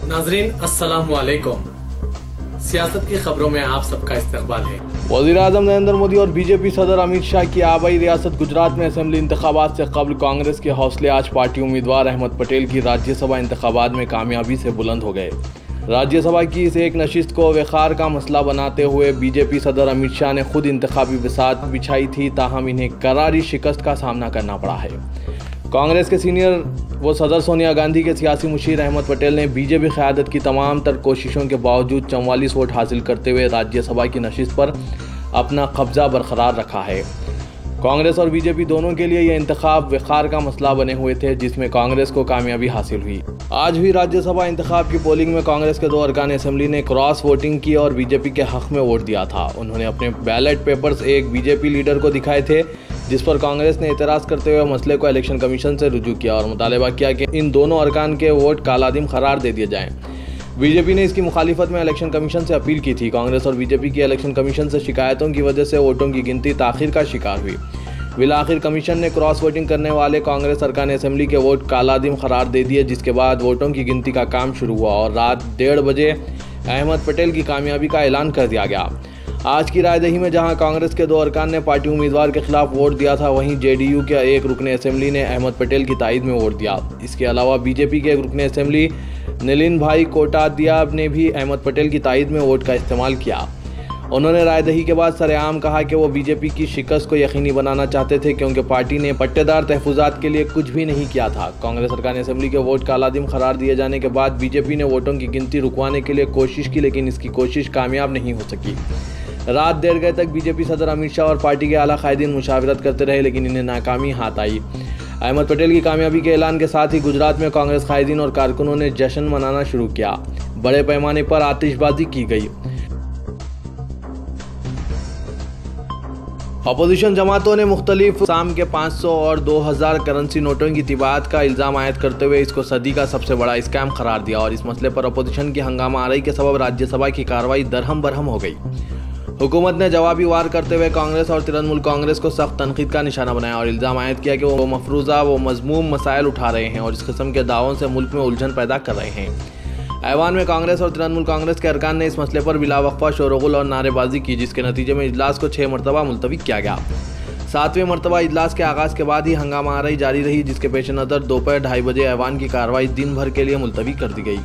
नाजरीन अस्सलाम वालेकुम। सियासत की खबरों में आप सबका इस्तकबाल है। वज़ीर-ए-आज़म नरेंद्र मोदी और बीजेपी सदर अमित शाह की आबाई रियासत गुजरात में असेंबली इंतखाबात से कबल कांग्रेस के हौसले आज पार्टी उम्मीदवार अहमद पटेल की राज्यसभा इंतखाबात में कामयाबी से बुलंद हो गए। राज्यसभा की इस एक नशिस्त को वक़ार का मसला बनाते हुए बीजेपी सदर अमित शाह ने खुद इंतखाबी बिसात बिछाई थी, ताहम इन्हें करारी शिकस्त का सामना करना पड़ा है। कांग्रेस के सीनियर व सदर सोनिया गांधी के सियासी मुशीर अहमद पटेल ने बीजेपी क़यादत की तमाम तर कोशिशों के बावजूद 44 वोट हासिल करते हुए राज्यसभा की नशिस्त पर अपना कब्जा बरकरार रखा है। कांग्रेस और बीजेपी दोनों के लिए यह इंतखाब वक़ार का मसला बने हुए थे, जिसमें कांग्रेस को कामयाबी हासिल हुई। आज हुई राज्यसभा इंतखाब की पोलिंग में कांग्रेस के 2 अरकान असेंबली ने क्रॉस वोटिंग की और बीजेपी के हक़ में वोट दिया था। उन्होंने अपने बैलेट पेपर्स एक बीजेपी लीडर को दिखाए थे, जिस पर कांग्रेस ने एतराज़ करते हुए मसले को इलेक्शन कमीशन से रुजू किया और मुतालबा किया कि इन दोनों अरकान के वोट कालादिम करार दे दिए जाएं। बीजेपी ने इसकी मुखालिफत में इलेक्शन कमीशन से अपील की थी। कांग्रेस और बीजेपी की इलेक्शन कमीशन से शिकायतों की वजह से वोटों की गिनती ताख़ीर का शिकार हुई। बिलाखिर कमीशन ने क्रॉस वोटिंग करने वाले कांग्रेस अरकान असेंबली के वोट कालादिम करार दे दिए, जिसके बाद वोटों की गिनती का काम शुरू हुआ और रात 1:30 बजे अहमद पटेल की कामयाबी का ऐलान कर दिया गया। आज की रायदही में जहां कांग्रेस के 2 अरकान ने पार्टी उम्मीदवार के खिलाफ वोट दिया था, वहीं जेडीयू के एक रुकने असेंबली ने अहमद पटेल की तायद में वोट दिया। इसके अलावा बीजेपी के एक रुकने असेंबली नलिन भाई कोटादिया ने भी अहमद पटेल की तायद में वोट का इस्तेमाल किया। उन्होंने रायदही के बाद सरेआम कहा कि वो बीजेपी की शिकस्त को यकीनी बनाना चाहते थे, क्योंकि पार्टी ने पट्टेदार तहफुजात के लिए कुछ भी नहीं किया था। कांग्रेस अरकान असेंबली के वोट कालादिम करार दिए जाने के बाद बीजेपी ने वोटों की गिनती रुकवाने के लिए कोशिश की, लेकिन इसकी कोशिश कामयाब नहीं हो सकी। रात 1:30 तक बीजेपी सदर अमित शाह और पार्टी के आला कायदीन मुशावरत करते रहे, लेकिन इन्हें नाकामी हाथ आई। अहमद पटेल की कामयाबी के ऐलान के साथ ही गुजरात में कांग्रेस कायदीन और कारकुनों ने जश्न मनाना शुरू किया। बड़े पैमाने पर आतिशबाजी की गई। अपोजिशन जमातों ने मुख्तलिफ शाम के 500 और 2000 करेंसी नोटों की तिबात का इल्ज़ाम आयद करते हुए इसको सदी का सबसे बड़ा स्कैम करार दिया और इस मसले पर अपोजिशन की हंगामा आरई के सबब राज्यसभा की कार्रवाई दरहम बरहम हो गई। हुकूमत ने जवाबी वार करते हुए कांग्रेस और तृणमूल कांग्रेस को सख्त तनकीद का निशाना बनाया और इल्ज़ाम आयद किया कि वो मफरूज़ा व मज़मूम मसाइल उठा रहे हैं और इस किस्म के दावों से मुल्क में उलझन पैदा कर रहे हैं। ऐवान में कांग्रेस और तृणमूल कांग्रेस के अरकान ने इस मसले पर बिलावक्फा शोरगुल और नारेबाजी की, जिसके नतीजे में इजलास को 6 मरतबा मुलतवी किया गया। 7वें मरतबा इजलास के आगाज़ के बाद ही हंगामा आरई जारी रही, जिसके पेश नज़र दोपहर 2:30 बजे ऐवान की कार्रवाई दिन भर के लिए मुलतवी कर दी गई।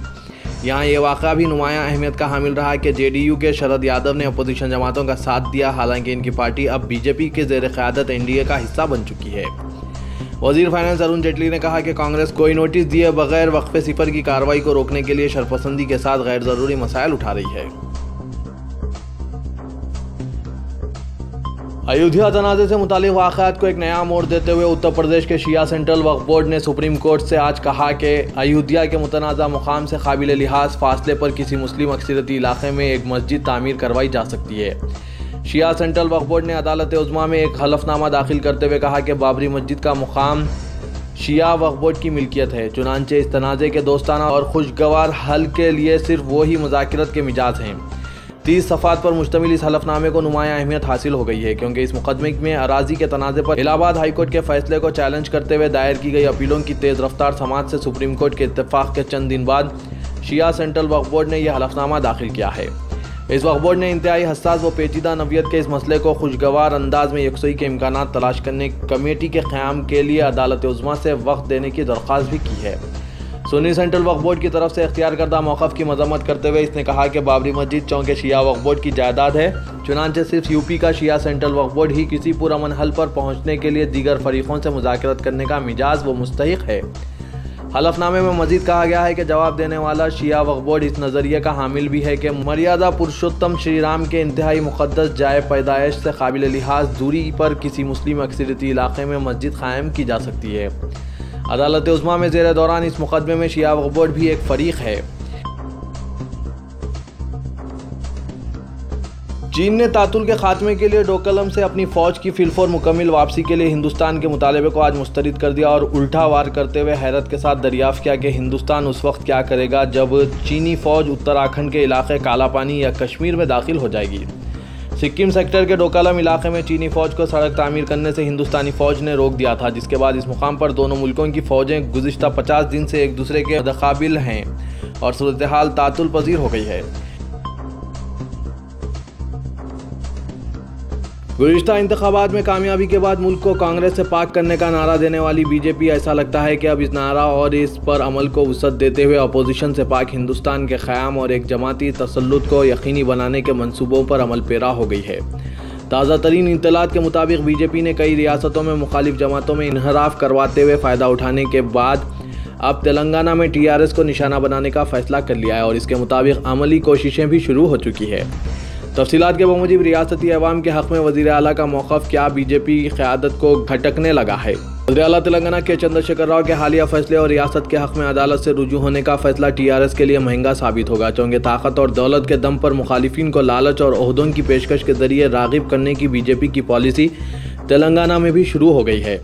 यहाँ ये वाक़ा भी नुमायाँ अहमियत का हामिल रहा कि जेडीयू के शरद यादव ने अपोजिशन जमातों का साथ दिया, हालांकि इनकी पार्टी अब बीजेपी के ज़ेर क़यादत एनडीए का हिस्सा बन चुकी है। वज़ीर फाइनेंस अरुण जेटली ने कहा कि कांग्रेस कोई नोटिस दिए बगैर वक्फे सिफर की कार्रवाई को रोकने के लिए शरपसंदी के साथ गैर ज़रूरी मसाइल उठा रही है। अयोध्या तनाज़े से मुतालिक वाक़यात को एक नया मोड़ देते हुए उत्तर प्रदेश के शिया सेंट्रल वक्फ बोर्ड ने सुप्रीम कोर्ट से आज कहा कि अयोध्या के मुतनाज़ा मुकाम से काबिल लिहाज फासले पर किसी मुस्लिम अक्सरियती इलाके में एक मस्जिद तामीर करवाई जा सकती है। शिया सेंट्रल वक्फ बोर्ड ने अदालत उज़्मा में एक हलफनामा दाखिल करते हुए कहा कि बाबरी मस्जिद का मुकाम शिया वक्फ बोर्ड की मिल्कियत है, चुनांचे इस तनाज़े के दोस्ताना और खुशगवार हल के लिए सिर्फ वही मुज़ाकरत के मिजाज हैं। 30 सफ़ात पर मुश्तमिल इस हलफनामे को नुमायाँ अहमियत हासिल हो गई है, क्योंकि इस मुकदमे में अराजी के तनाज़े पर इलाहाबाद हाईकोर्ट के फैसले को चैलेंज करते हुए दायर की गई अपीलों की तेज़ रफ्तार समाअत से सुप्रीम कोर्ट के इत्तेफाक के चंद दिन बाद शिया सेंट्रल वक्फ बोर्ड ने यह हलफनामा दाखिल किया है। इस वक्फ बोर्ड ने इंतहाई हसास व पेचीदा नवियत के इस मसले को खुशगवार अंदाज में यकसुई के इम्कानात तलाश करने कमेटी के क़याम के लिए अदालत उज़्मा से वक्त देने की दरख्वास्त भी की है। सुन्नी सेंट्रल वक्फ बोर्ड की तरफ से इख्तियार करदा मौक़िफ़ की मज़म्मत करते हुए इसने कहा कि बाबरी मस्जिद चौंके शिया वक्फ बोर्ड की जायदाद है, चुनांचे सिर्फ यूपी का शिया सेंट्रल वक्फ बोर्ड ही किसी पुरअमन हल पर पहुँचने के लिए दीगर फरीक़ों से मुज़ाकरत करने का मिजाज व मुस्तहिक़ है। हलफनामे में मजीद कहा गया है कि जवाब देने वाला शिया वक्फ बोर्ड इस नज़रिए का हामिल भी है कि मर्यादा पुरुषोत्तम श्री राम के इंतहाई मुक़द्दस जाए पैदाइश से काबिल लिहाज दूरी पर किसी मुस्लिम अक्सरियती इलाके में मस्जिद कायम की जा सकती है। अदालत उज़्मा में ज़ेर दौरान इस मुकदमे में शिया वक्फ बोर्ड भी एक फ़रीक है। चीन ने तातुल के खात्मे के लिए डोकलम से अपनी फ़ौज की फिलफौर मुकम्मल वापसी के लिए हिंदुस्तान के मुतालबे को आज मुस्तरद कर दिया और उल्टा वार करते हुए हैरत के साथ दरियाफ़्त किया कि हिंदुस्तान उस वक्त क्या करेगा जब चीनी फ़ौज उत्तराखंड के इलाके काला पानी या कश्मीर में दाखिल हो जाएगी। सिक्किम सेक्टर के डोकलम इलाके में चीनी फ़ौज को सड़क तामीर करने से हिंदुस्तानी फ़ौज ने रोक दिया था, जिसके बाद इस मुकाम पर दोनों मुल्कों की फ़ौजें गुज़िश्ता 50 दिन से एक दूसरे के मुतक़ाबिल हैं। और सूरत हाल तातुल पजीर हो गई है। गुज़िश्ता इंतखाबात में कामयाबी के बाद मुल्क को कांग्रेस से पाक करने का नारा देने वाली बीजेपी ऐसा लगता है कि अब इस नारा और इस पर अमल को वुसअत देते हुए अपोजिशन से पाक हिंदुस्तान के क़याम और एक जमाती तसल्लुत को यकीनी बनाने के मंसूबों पर अमल पेरा हो गई है। ताज़ा तरीन इत्तलात के मुताबिक बीजेपी ने कई रियासतों में मुखालिफ जमातों में इन्हराफ करवाते हुए फ़ायदा उठाने के बाद अब तेलंगाना में TRS को निशाना बनाने का फैसला कर लिया है और इसके मुताबिक अमली कोशिशें भी शुरू हो चुकी है। तफसीलात के बमुजिब रियासती अवाम के हक़ में वज़ीर आला का मौक़िफ़ क्या बीजेपी की क़यादत को खटकने लगा है। वज़ीर आला तेलंगाना के चंद्रशेखर राव के हालिया फैसले और रियासत के हक़ में अदालत से रुजू होने का फैसला TRS के लिए महंगा साबित होगा, क्योंकि ताकत और दौलत के दम पर मुखालिफिन को लालच और ओहदों की पेशकश के ज़रिए राग़िब करने की बीजेपी की पॉलिसी तेलंगाना में भी शुरू हो गई है।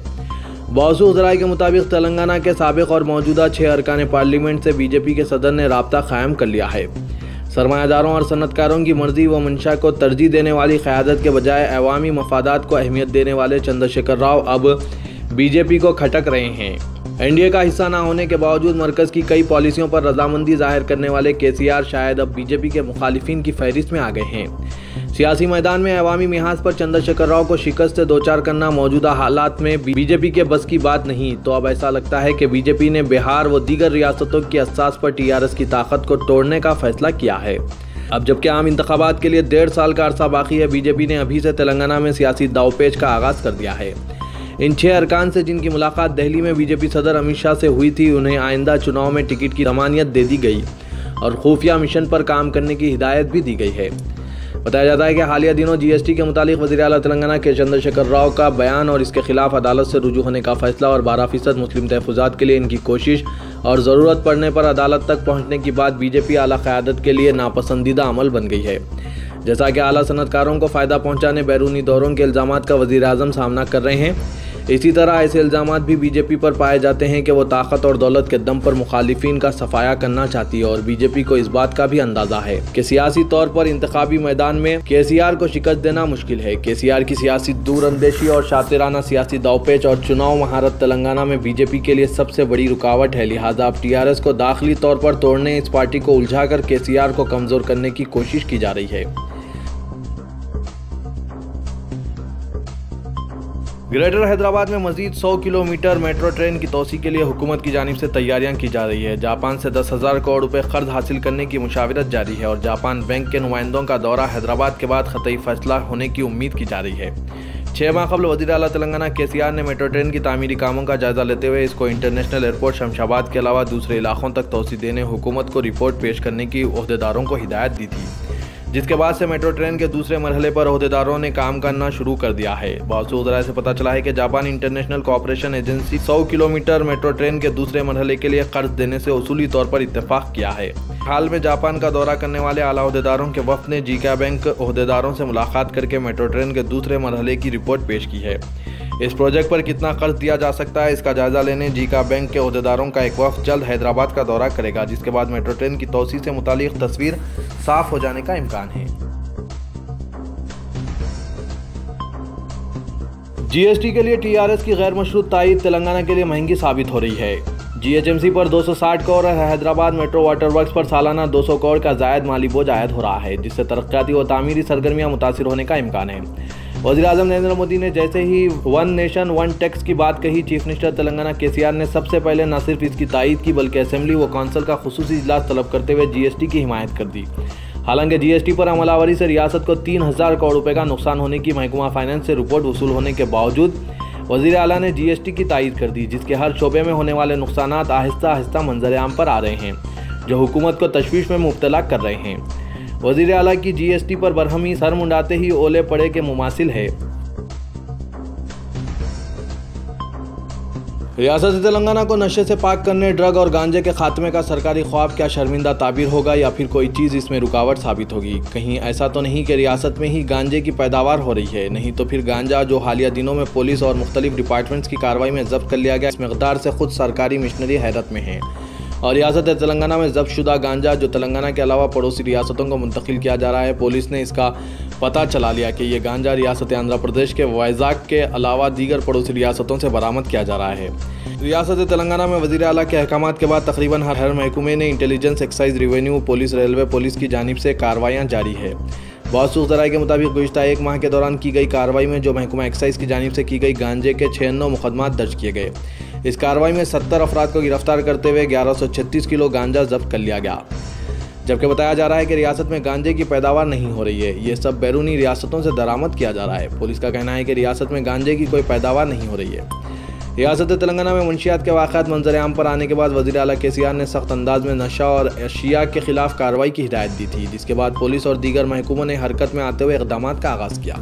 मौसूल ज़राए के मुताबिक तेलंगाना के साबिक़ और मौजूदा 6 अरकान पार्लियामेंट से बीजेपी के सदर ने राब्ता कायम कर लिया है। सरमायादारों और सनतकारों की मर्जी व मंशा को तरजीह देने वाली क़यादत के बजाय अवामी मफादात को अहमियत देने वाले चंद्रशेखर राव अब बीजेपी को खटक रहे हैं। NDA का हिस्सा न होने के बावजूद मरकज़ की कई पॉलिसियों पर रजामंदी जाहिर करने वाले KCR शायद अब बीजेपी के मुखालिफिन की फहरिस्त में आ गए हैं। सियासी मैदान में अवामी मिहाज पर चंद्रशेखर राव को शिकस्त से दोचार करना मौजूदा हालात में बीजेपी के बस की बात नहीं, तो अब ऐसा लगता है कि बीजेपी ने बिहार व दीगर रियासतों की असास पर TRS की ताकत को तोड़ने का फैसला किया है। अब जबकि आम इंतखाबात के लिए 1.5 साल का अरसा बाकी है, बीजेपी ने अभी से तेलंगाना में सियासी दावपेच का आगाज़ कर दिया है। इन 6 अरकान से जिनकी मुलाकात दिल्ली में बीजेपी सदर अमित शाह से हुई थी, उन्हें आइंदा चुनाव में टिकट की ज़मानियत दे दी गई और खुफिया मिशन पर काम करने की हिदायत भी दी गई है। बताया जाता है कि हालिया दिनों GST के मुतालिक वज़ीर आला तेलंगाना के चंद्रशेखर राव का बयान और इसके खिलाफ अदालत से रुजू होने का फैसला और 12% मुस्लिम तहफ़्फ़ुज़ात के लिए इनकी कोशिश और ज़रूरत पड़ने पर अदालत तक पहुँचने की बात बीजेपी आला क़यादत के लिए नापसंदीदा अमल बन गई है। जैसा कि आला सनतकारों को फ़ायदा पहुँचाने बैरूनी दौरों के इल्ज़ामात का वज़ीर आज़म सामना कर रहे हैं, इसी तरह ऐसे इल्ज़ामात भी बीजेपी पर पाए जाते हैं कि वो ताकत और दौलत के दम पर मुखालिफिन का सफाया करना चाहती है और बीजेपी को इस बात का भी अंदाज़ा है कि सियासी तौर पर इंतखाबी मैदान में KCR को शिकस्त देना मुश्किल है। KCR की सियासी दूरअंदेशी और शातिराना सियासी दावपेच और चुनाव महारत तेलंगाना में बीजेपी के लिए सबसे बड़ी रुकावट है। लिहाजा अब TRS को दाखिली तौर पर तोड़ने इस पार्टी को उलझा कर KCR को कमज़ोर करने की कोशिश की जा रही है। ग्रेटर हैदराबाद में मजीद 100 किलोमीटर मेट्रो ट्रेन की तोसी के लिए हुकूमत की जानिब से तैयारियां की जा रही है। जापान से 10,000 करोड़ रुपए कर्ज हासिल करने की मुशावरत जारी है और जापान बैंक के नुमाइंदों का दौरा हैदराबाद के बाद ख़तई फैसला होने की उम्मीद की जा रही है। 6 माह कबल वज़ीर आला तेलंगाना KCR ने मेट्रो ट्रेन की तामीरी कामों का जायजा लेते हुए इसको इंटरनेशनल एयरपोर्ट शमशाबाद के अलावा दूसरे इलाकों तक तोसी देने हुकूमत को रिपोर्ट पेश करने की ओहदेदारों को हिदायत दी थी, जिसके बाद से मेट्रो ट्रेन के दूसरे मरहले पर ओहदेदारों ने काम करना शुरू कर दिया है। मौसूल ज़राए से पता चला है कि Japan international cooperation agency 100 kilometre metro train के दूसरे मरहले के लिए कर्ज देने से उसूली तौर पर इत्तेफाक किया है। हाल में जापान का दौरा करने वाले आला ओहदेदारों के वफ़द ने जीका बैंक ओहदेदारों से मुलाकात करके मेट्रो ट्रेन के दूसरे मरहले की रिपोर्ट पेश की है। इस प्रोजेक्ट पर कितना कर्ज दिया जा सकता है, इसका जायजा लेने जीका बैंक के ओहदेदारों का एक वफ़द जल्द हैदराबाद का दौरा करेगा, जिसके बाद मेट्रो ट्रेन की तोसी से मुतालिक तस्वीर साफ हो जाने का इम्कान है। GST के लिए TRS की गैर मशरूत तायीद तेलंगाना के लिए महंगी साबित हो रही है। GHMC पर 260 करोड़ और हैदराबाद मेट्रो वाटर वर्क्स पर सालाना 200 करोड़ का जायद माली बोझ आयद हो रहा है, जिससे तरक्याती व तामीरी सरगर्मियाँ मुतासिर होने का इम्कान है। वज़ीर आज़म नरेंद्र मोदी ने जैसे ही 1 नेशन 1 टैक्स की बात कही, चीफ मिनिस्टर तेलंगाना KCR ने सबसे पहले न सिर्फ इसकी तायीद की बल्कि असेंबली व काउंसिल का खुसूसी इजलास तलब करते हुए GST की हिमायत कर दी। हालांकि GST पर अमलावरी से रियासत को 3,000 करोड़ रुपए का नुकसान होने की महकमा फाइनेंस से रिपोर्ट वसूल होने के बावजूद वज़ीर आला ने GST की तायीद कर दी, जिसके हर शोबे में होने वाले नुकसानात आहिस्ता आहिस्ता मंजर आम पर आ रहे हैं, जो हुकूमत को तशवीश में मुब्तला कर रहे हैं। वज़ीर आला की GST पर बरहमी सर मुंडाते ही ओले पड़े के मुमासिल है। रियासत तेलंगाना को नशे से पाक करने, ड्रग और गांजे के खात्मे का सरकारी ख्वाब क्या शर्मिंदा ताबीर होगा या फिर कोई चीज़ इसमें रुकावट साबित होगी? कहीं ऐसा तो नहीं कि रियासत में ही गांजे की पैदावार हो रही है? नहीं तो फिर गांजा जो हालिया दिनों में पुलिस और मुख्तलिफ डिपार्टमेंट्स की कार्रवाई में जब्त कर लिया गया, इस मकदार से खुद सरकारी मिशनरी हैरत में है। और रियासत तेलंगाना में जब्त शुदा गांजा जो तेलंगाना के अलावा पड़ोसी रियासतों को मुंतकिल किया जा रहा है। पुलिस ने इसका पता चला लिया कि ये गांजा रियासत आंध्र प्रदेश के वाइजाग के अलावा दीगर पड़ोसी रियासतों से बरामद किया जा रहा है। रियासत तेलंगाना में वज़ीर आला के अहकामात के बाद तकरीबन हर महकमे ने intelligence, excise, revenue, police, railway police की जानिब से कार्रवाइयाँ जारी है। बहुत सूज़राय के मुताबिक गुज़िश्ता एक माह के दौरान की गई कार्रवाई में जो महकमा एक्साइज की जानिब से की गई गांजे के 96 मुकदमात दर्ज किए गए। इस कार्रवाई में 70 अफराद को गिरफ्तार करते हुए 1136 किलो गांजा जब्त कर लिया गया। जबकि बताया जा रहा है कि रियासत में गांजे की पैदावार नहीं हो रही है, ये सब बैरूनी रियासतों से दरामद किया जा रहा है। पुलिस का कहना है कि रियासत में गांजे की कोई पैदावार नहीं हो रही है। रियासत तेलंगाना में मुंशियात के वाक़यात मंजर आम पर आने के बाद वज़ीर आला KCR ने सख्त अंदाज में नशा और अशिया के खिलाफ कार्रवाई की हिदायत दी थी, जिसके बाद पुलिस और दीगर महकूमों ने हरकत में आते हुए इक़दामात का आगाज़ किया।